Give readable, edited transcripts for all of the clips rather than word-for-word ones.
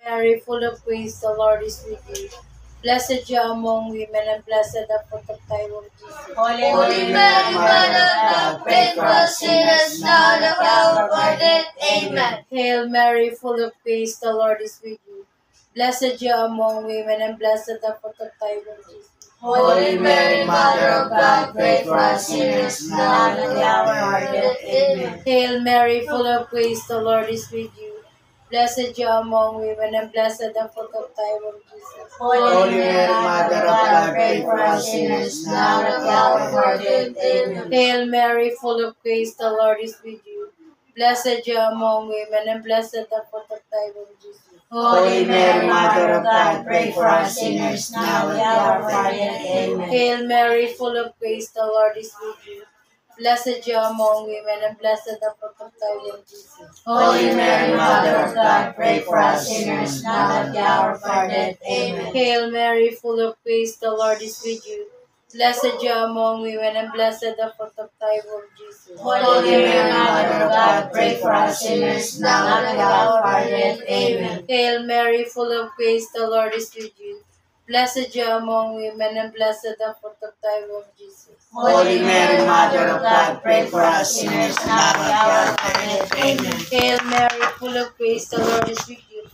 Mary, full of grace, the Lord is with you. Blessed you among women, and blessed the fruit of thy womb, Jesus. Holy Mary, Mother of God, pray for us sinners now and at the hour of our death. Amen. Hail Mary, full of grace, the Lord is with you. Blessed you among women, and blessed the fruit of thy womb, Jesus. Holy Mary, Mother of God, pray for us sinners now and at the hour of our death. Amen. Hail Mary, full of grace, the Lord is with you. Blessed you among women, and blessed the fruit of thy womb, Jesus. Holy Mary, Mother of God, pray for us sinners now and at the hour of our death. Amen. Hail Mary, full of grace, the Lord is with you. Blessed you among women, and blessed the fruit of thy womb, Jesus. Holy Mary, Mother of God, pray for us sinners now and at the hour of our death. Amen. Hail Mary, full of grace, the Lord is with you. Blessed you among women, and blessed the fruit of thy womb, Jesus. Holy Mary, Mother of God, pray for us sinners now and at the hour of our death. Amen. Hail Mary, full of grace, the Lord is with you. Blessed you among women, and blessed the fruit of thy womb, Jesus. Holy Mary, Mother of God, pray for us sinners now and at the hour of our death. Amen. Hail Mary, full of grace, the Lord is with you. Blessed you among women, and blessed the fruit of thy womb, Jesus. Holy Mary, Mother of God, pray for us sinners now and at the hour of our death. Amen. Hail Mary, full of grace, the Lord is with you.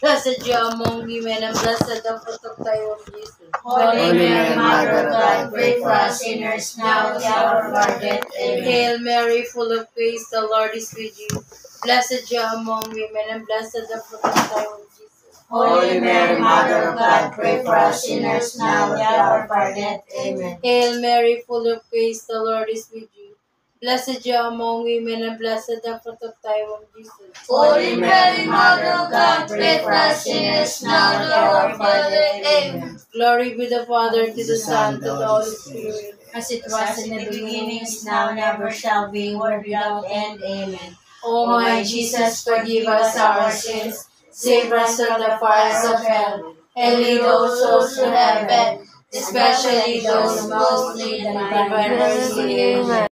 Blessed you among women, and blessed the fruit of thy womb, Jesus. Holy Mary, Mother of God, pray for us sinners now and at the hour of our death. Amen. Hail Mary, full of grace, the Lord is with you. Blessed you among women, and blessed the fruit of thy womb, Jesus. Holy Mary, Mother of God, pray for us sinners now and at the hour of our death. Amen. Hail Mary, full of grace, the Lord is with you. Blessed you among women, and blessed the fruit of thy womb, Jesus. Holy Mary, Mother of God, pray for us sinners now and at the hour of our death. Amen. Glory be the Father, to the Son, to the Holy Spirit. As it was in the beginning, is now, and ever shall be, world without end. Amen. O my Jesus, forgive us our sins, save us from the fires of hell, and lead all souls to heaven, especially those who most need thy divine mercy. Amen.